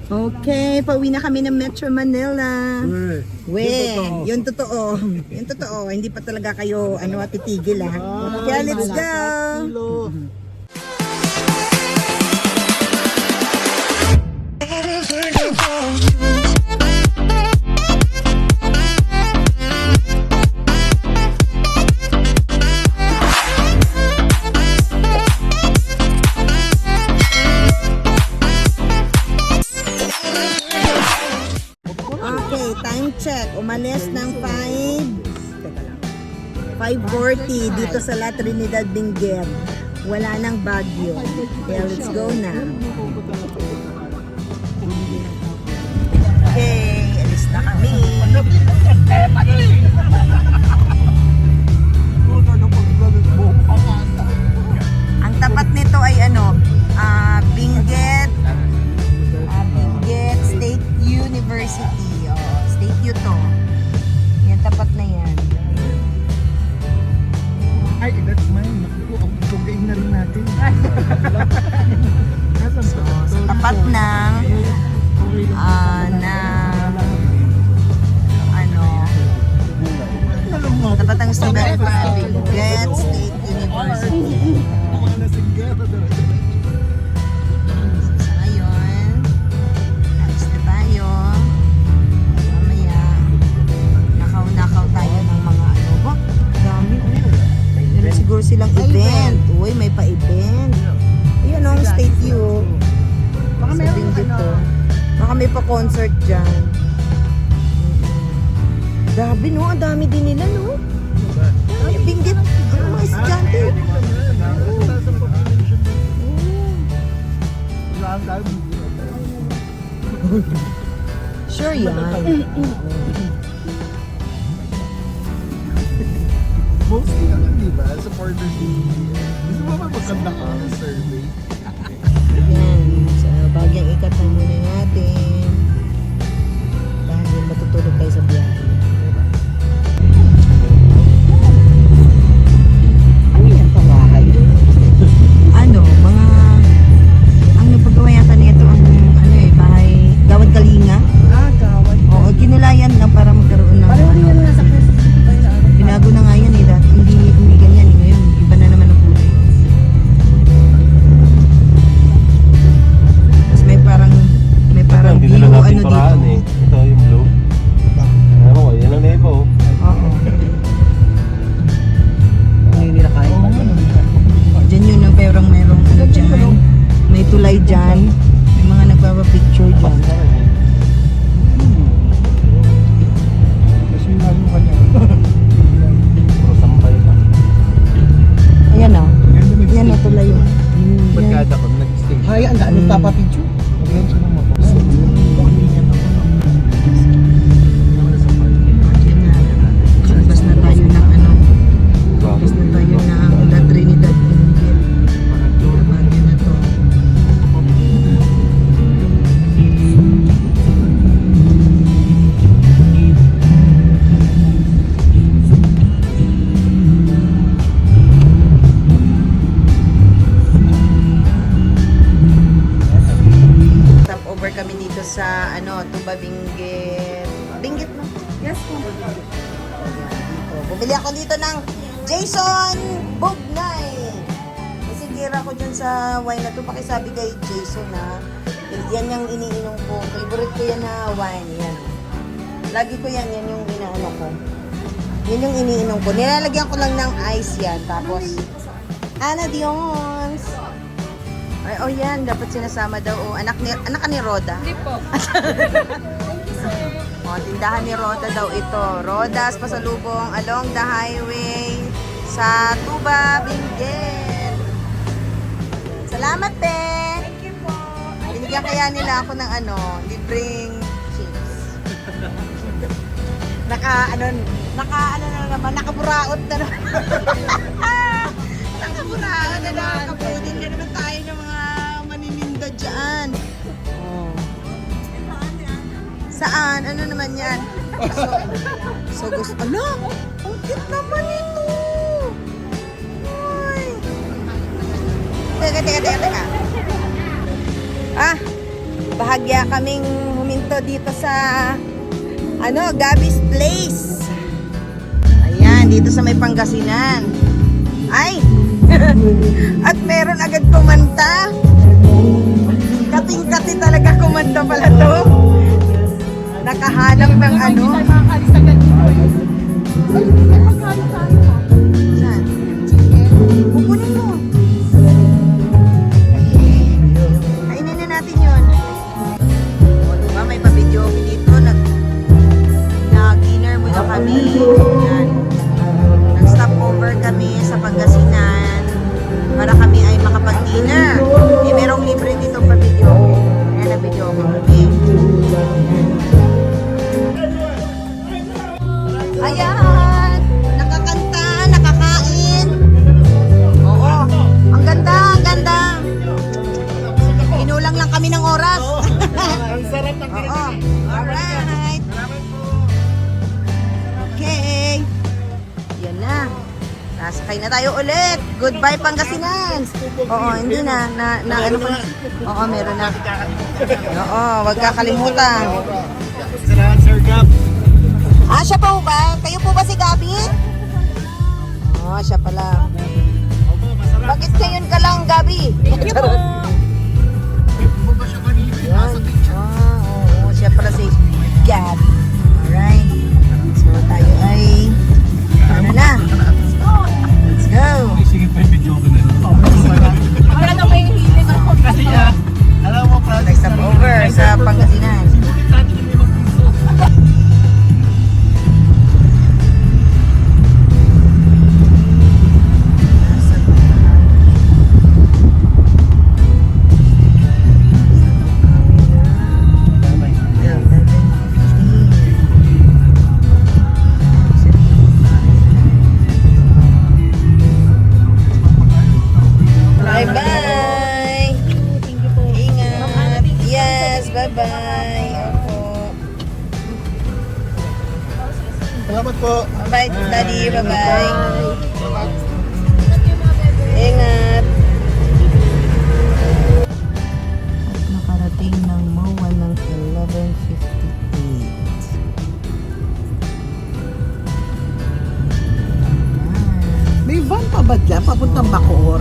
Okay, pauwi na kami ng Metro Manila. We, Yun totoo. Yun totoo. Hindi pa talaga kayo titigil Kaya let's go. Okay, time check. Umalis ng 5:40 dito sa La Trinidad Benguet. Wala nang Baguio. Kaya let's go na. Okay, alis na kami. Ang tapat nito ay Benguet State University. State U to. Yan, tapat na yan. Ay, that's mine. Tugain na rin natin. So, sa tapat ng tapat ng Benguet State University. Sa ngayon, alis na tayo. Mamaya, nakaw tayo ng mga dami. Meron siguro silang event. Uy, may pa-event. Ayun ang State U. Baka meron dito. Baka may pa-concert dyan. Grabe no, ang dami din nila no. Ay, Benguet, mga estudyante. Sure yan. Mostly di ba? Supporters gusto mo ba magkanda ka ng survey? Ayan, sa bagyang ikatan muna natin. Dahil matutulog tayo sa biyahe. Ano yan, pabahay? Ang napagawa yata nito ang bahay, Gawad Kalinga. Gawad. Oo, kinulayan lang para magkaroon ng Pareho rin yung nasa president. binago na nga yan dati hindi ganyan ngayon, iba na naman ang kulay. Tapos may parang Hindi view nila natin dito. paraan eh. Ito yung blue. Ano ko, yan ang nepo. Oo. Hindi nila kaya. Diyan yun ang perang merong dyan. May tulay dyan. May mga nagpapapicture dyan. Kasi yung ano kanya. Puro sampay pa. Ayan o. Ayan o, tulay yun. Pagkada ko, nag-stay. Ay, ang daan nagpapapicture. Magyan siya ng mapost. Ayan na. Labas na tayo ng labas na tayo ng La Trinidad Benguet. Baguio na to. Stop over kami dito sa Tuba Benguet. Benguet no? Yes po. Dito. Bumili ako dito ng Jason Bugnay. Nasikira ko dyan sa wine na to. Pakisabi kay Jason na yan yung iniinom ko. Favorite ko yan na wine. Yan. Lagi ko yan. Yan yung inaano ko. Yan yung iniinom ko. Nilalagyan ko lang ng ice yan. Tapos, Ana Dion's. Ay, oh yan. Dapat sinasama daw. Oh, anak ni Roda. Hindi po. O, tindahan ni Roda daw ito. Roda's pasalubong along the highway sa Tuba, Benguet. Salamat, te! Thank you po. Binigyan kaya nila ako ng libreng chips. Nakaburaot na naman. Nakaburaot na naman. Kapudin na naman tayo ng mga manininda dyan. Oh. Saan? Ano naman yan? So gusto... Ala! Ang cute naman ito! Uy! Teka. Ah! bahagya kaming huminto dito sa Gabby's Place. Ayan, dito sa may Pangasinan. Ay! At meron agad kumanta. Kating-kati talaga kumanta pala to. Nakahanap ng ano. Saan? Kukunin mo. Kainin na natin yun. O, diba? May pa-video dito. Nag-dinner muna kami. Yan. Nag-stop over kami sa Pangasinan para kami ay makapag-dinner. Merong libre dito pa-video. Ayan, na-video ko kami. Ayan! Nakakanta, nakakain. Oo. Ang ganda, ang ganda. Inulang lang kami ng oras. Ang sarap ng Oo. Alright. Okay. Yan na. Nasakay na tayo ulit. Goodbye Pangasinan. Oo, hindi na. Ano pa? Oo, meron na. Oo, wag kakalimutan. Salamat, Sir Gab. Siya pa ba? Kayo po ba si Gabi? Oo, siya pala. Bakit ngayon ka lang, Gabi? Charot. Mo ba siya kanina? Yan. Oo, siya pala si Gabi. Alright. So, tayo ay ano na? Let's go! Sige pa yung video ko na. Wala na ba yung hiling ako? Kasi alam mo, Next stop over sa Pangasinan. Bye-bye! Ingat! Yes, bye-bye! Opo. Salamat po. Bye, Daddy. Bye-bye. Ingat! At nakarating ng MOA ng 11:58. May van pa ba dyan? Papuntang Bacoor?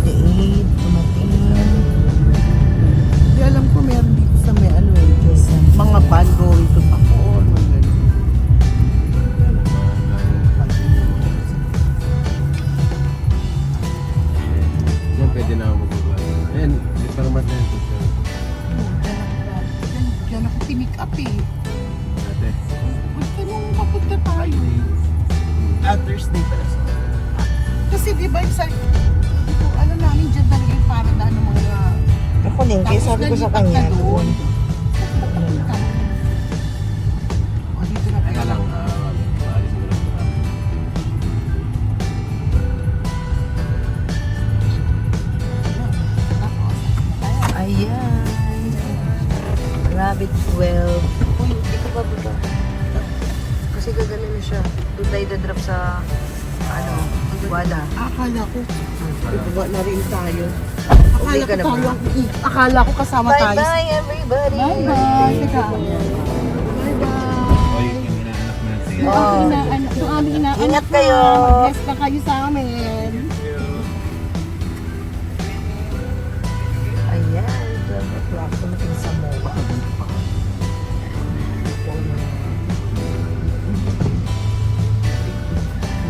11:58. Tumating. Hindi alam ko meron dito sa may ano eh. Mga van going to Bacoor. Mga ganun. Yan, pwede na ako magbaba. Ayan, di pa naman na ito. Diyan ako pinick up eh. Ate. Gusto nung papunta tayo. Thursday pala sa. Kasi di ba yung sa... Ito, ano namin dyan talaga yung parada ng mga... Ako din, kaya sabi ko sa Tapos kanya. nalipat ka doon. O, dito na Kaya tayo. lang, maalis mo lang. Ayan. Rabbit 12. Uy, hindi ka ba baba? Kasi gagaling na siya. Doon tayo dadrop sa, wala. Akala ko, ibaba na rin tayo. Uwi ka na ba? Akala ko kasama tayo. Bye-bye, everybody! Bye-bye. Teka. Oy, Bye-bye. yung inaanak mo yan siya. Oo. Yung aming inaanak Ingat na, kayo. mag-bless na kayo sa amin. Ayan, 12 o'clock. Tumating sa MOA.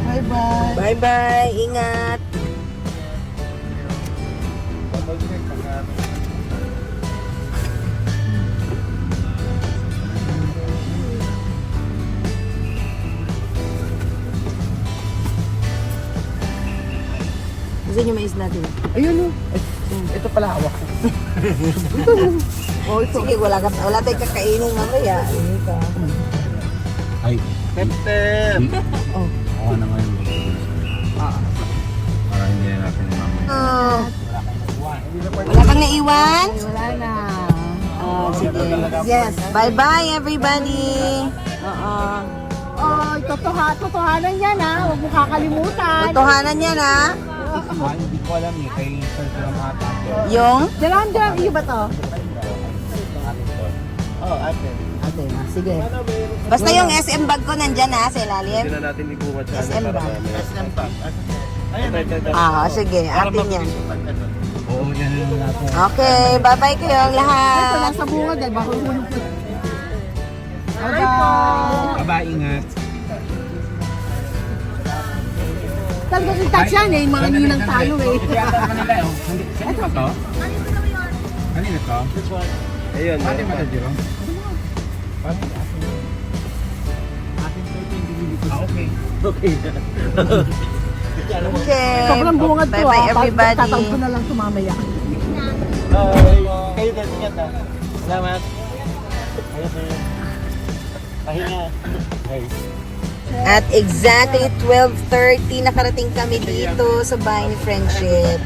Bye-bye. Bye-bye! Ingat! Gusto niyo mais natin? Ayun o. Ito pala hawak ko. Oh, sige, wala tayong kakainin mamaya. Ayun ka. Ay, Pepper! Oh. ako na ngayon. Para hindi na natin mamaya. Oh. Wala kang naiwan? Wala na. Oh, sige. Yes. Bye-bye, everybody. Oo. Oh, totohanan yan ha. Huwag mo kakalimutan. Totohanan yan, ha? Oo. Hindi ko alam eh, kay Sir Kulamata. Yung? Jalanda, iyo ba to? Oh, ate. Ate, sige. Basta yung SM bag ko nandyan na sa ilalim. Hindi na natin ibungat sa SM para ba? mamaya. Sige, atin yan. Oo, yan na natin. Okay, bye-bye kayong Ito, lahat. nasa bunga, dahil baka hulog ko. Aba, ingat. Talaga yung touch yan eh, yung mga ninang talo eh. Saan ba to? Kanina to? Ayun. Pati ba ito, Jiro? Okay. Okay. Okay. Sobrang bungad to Bye-bye everybody. Tatawag ko na lang ito mamaya. Kayo din, ingat ha. Salamat. Pahinga. At exactly 12:30 nakarating kami dito sa bahay ni Friendship.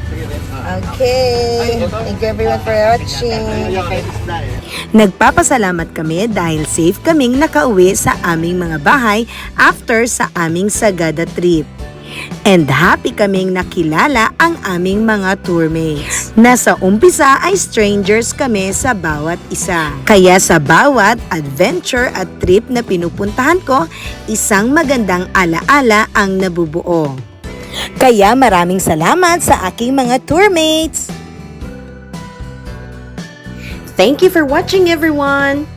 Okay. Thank you everyone for watching. Nagpapasalamat kami dahil safe kaming nakauwi sa aming mga bahay after sa aming Sagada trip. And happy kaming nakilala ang aming mga tourmates. Nasa umpisa ay strangers kami sa bawat isa. Kaya sa bawat adventure at trip na pinupuntahan ko, isang magandang alaala ang nabubuo. Kaya maraming salamat sa aking mga tourmates! Thank you for watching everyone!